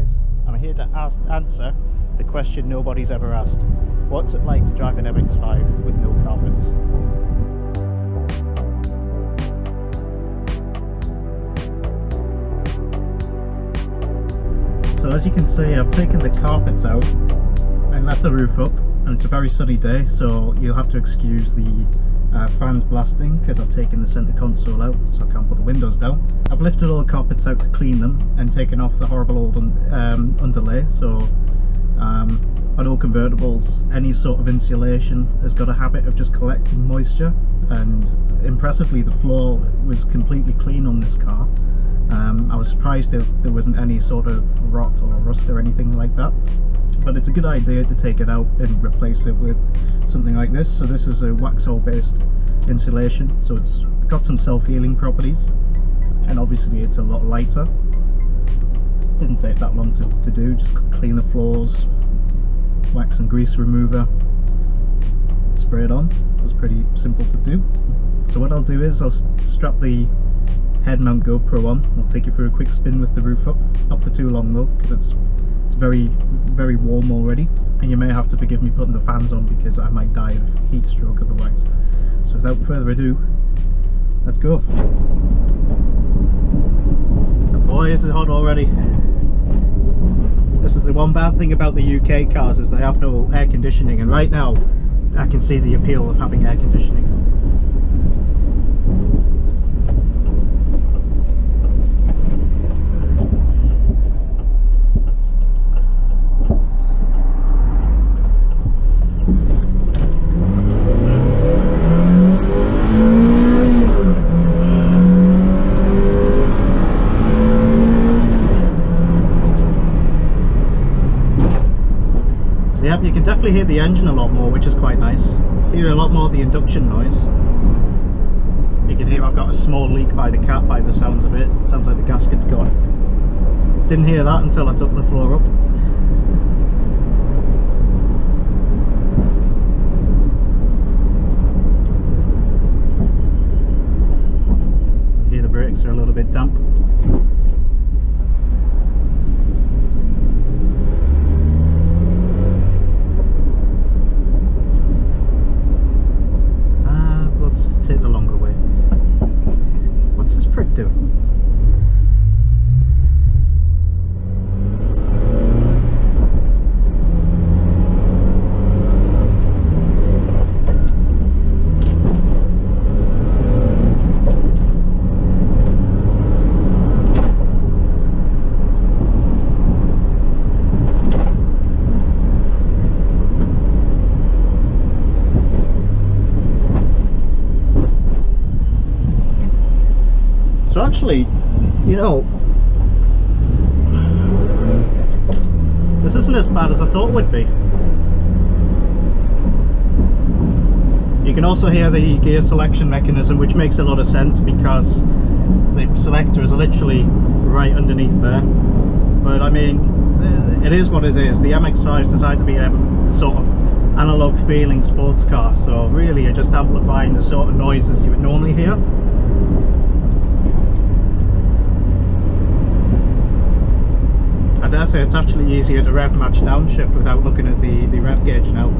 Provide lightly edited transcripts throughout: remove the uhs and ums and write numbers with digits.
guys. I'm here to answer the question nobody's ever asked. What's it like to drive an MX-5 with no carpets? So as you can see, I've taken the carpets out and left the roof up, and it's a very sunny day, so you'll have to excuse the fans blasting because I've taken the centre console out, so I can't put the windows down. I've lifted all the carpets out to clean them and taken off the horrible old underlay. So on all convertibles, any sort of insulation has got a habit of just collecting moisture, and impressively the floor was completely clean on this car. I was surprised that there wasn't any sort of rot or rust or anything like that, but it's a good idea to take it out and replace it with something like this. So this is a Waxall based insulation, so it's got some self-healing properties, and obviously it's a lot lighter. Didn't take that long to do, just clean the floors, wax and grease remover, spray it on. It was pretty simple to do. So what I'll do is I'll strap the head mount GoPro on. I'll take you through a quick spin with the roof up, not for too long though, because it's very warm already, and you may have to forgive me putting the fans on because I might die of heat stroke otherwise. So without further ado, let's go. Oh boy, this is hot already. This is the one bad thing about the UK cars, is they have no air conditioning, and right now I can see the appeal of having air conditioning. Yep, you can definitely hear the engine a lot more, which is quite nice. You hear a lot more of the induction noise. You can hear I've got a small leak by the cap by the sounds of it. It sounds like the gasket's gone. Didn't hear that until I took the floor up. You hear the brakes are a little bit damp. Take the longer way. What's this prick doing? So actually, you know, this isn't as bad as I thought it would be. You can also hear the gear selection mechanism, which makes a lot of sense because the selector is literally right underneath there. But I mean, it is what it is. The MX-5 is designed to be a sort of analog feeling sports car, so really you're just amplifying the sort of noises you would normally hear. I dare say it's actually easier to rev match downshift without looking at the rev gauge now.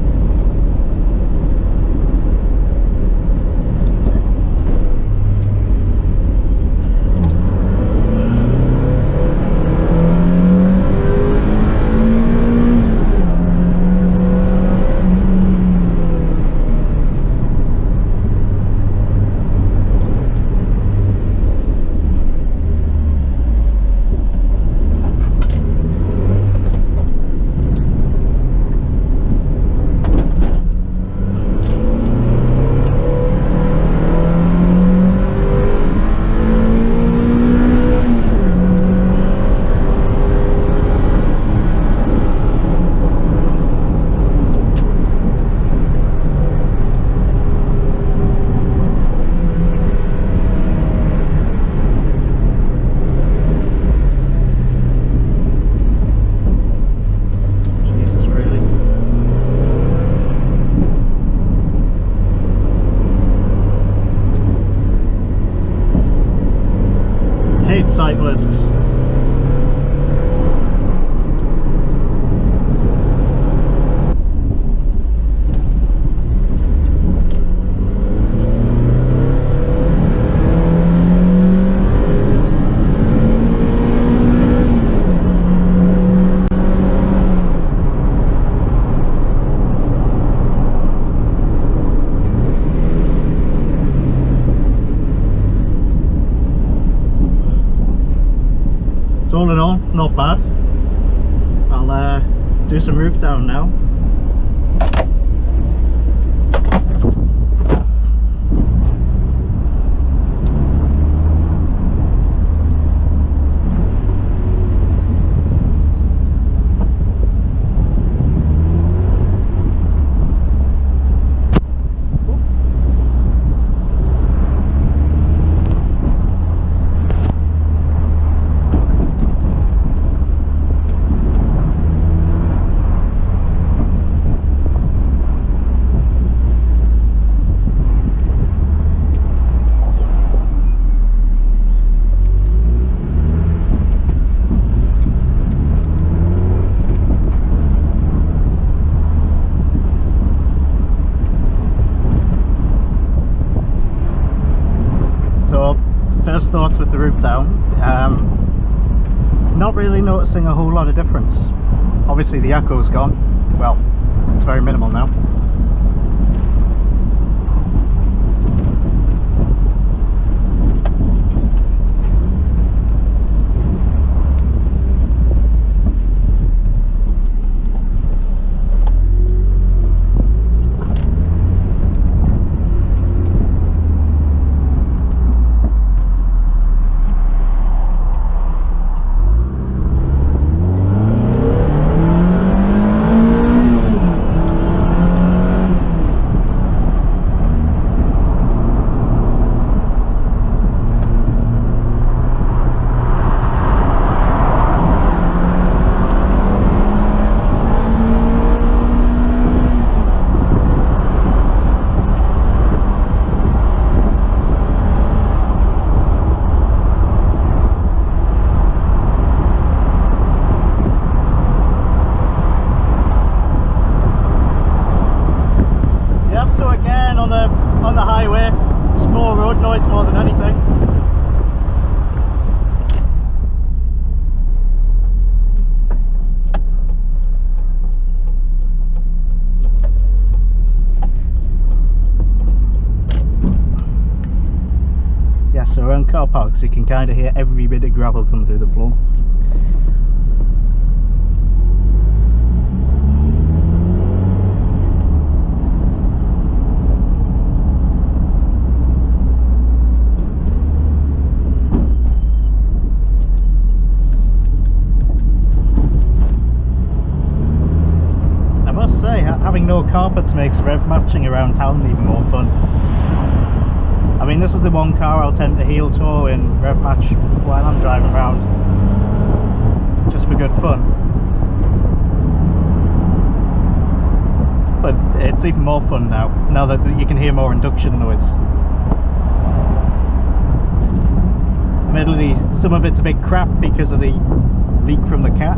all, not bad. I'll do some roof down now. First thoughts with the roof down, not really noticing a whole lot of difference. Obviously the echo's gone, well, it's very minimal now. So again, on the highway, it's more road noise more than anything. Yeah, so around car parks you can kind of hear every bit of gravel come through the floor. Having no carpets makes rev matching around town even more fun. I mean, this is the one car I'll tend to heel toe in rev match while I'm driving around, just for good fun. But it's even more fun now that you can hear more induction noise. Admittedly, some of it's a bit crap because of the leak from the cat.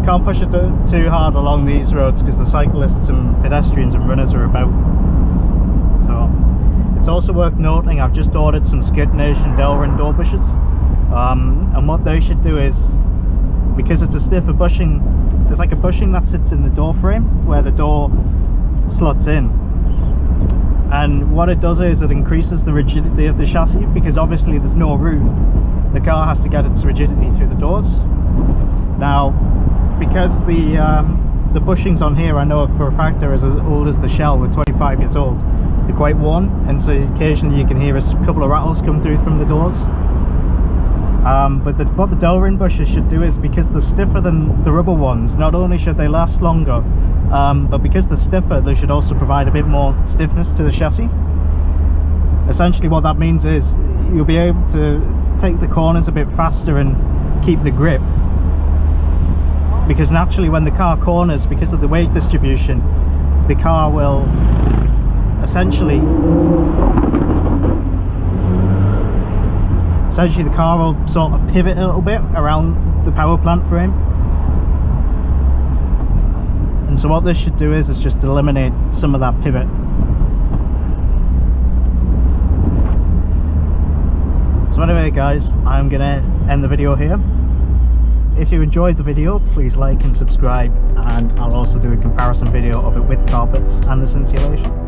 Can't push it too hard along these roads because the cyclists and pedestrians and runners are about. So It's also worth noting I've just ordered some Skid Nation Delrin door bushes, and what they should do is, because it's a stiffer bushing, there's like a bushing that sits in the door frame where the door slots in, and what it does is it increases the rigidity of the chassis, because obviously there's no roof, the car has to get its rigidity through the doors. Now, because the bushings on here, I know for a fact they're as old as the shell, they're 25 years old, they're quite worn, and so occasionally you can hear a couple of rattles come through from the doors. But what the Delrin bushes should do is, because they're stiffer than the rubber ones, not only should they last longer, but because they're stiffer, they should also provide a bit more stiffness to the chassis. Essentially what that means is you'll be able to take the corners a bit faster and keep the grip, because naturally when the car corners, because of the weight distribution, the car will essentially the car will sort of pivot a little bit around the power plant frame. And so what this should do is just eliminate some of that pivot. So anyway guys, I'm gonna end the video here. If you enjoyed the video, please like and subscribe, and I'll also do a comparison video of it with carpets and this insulation.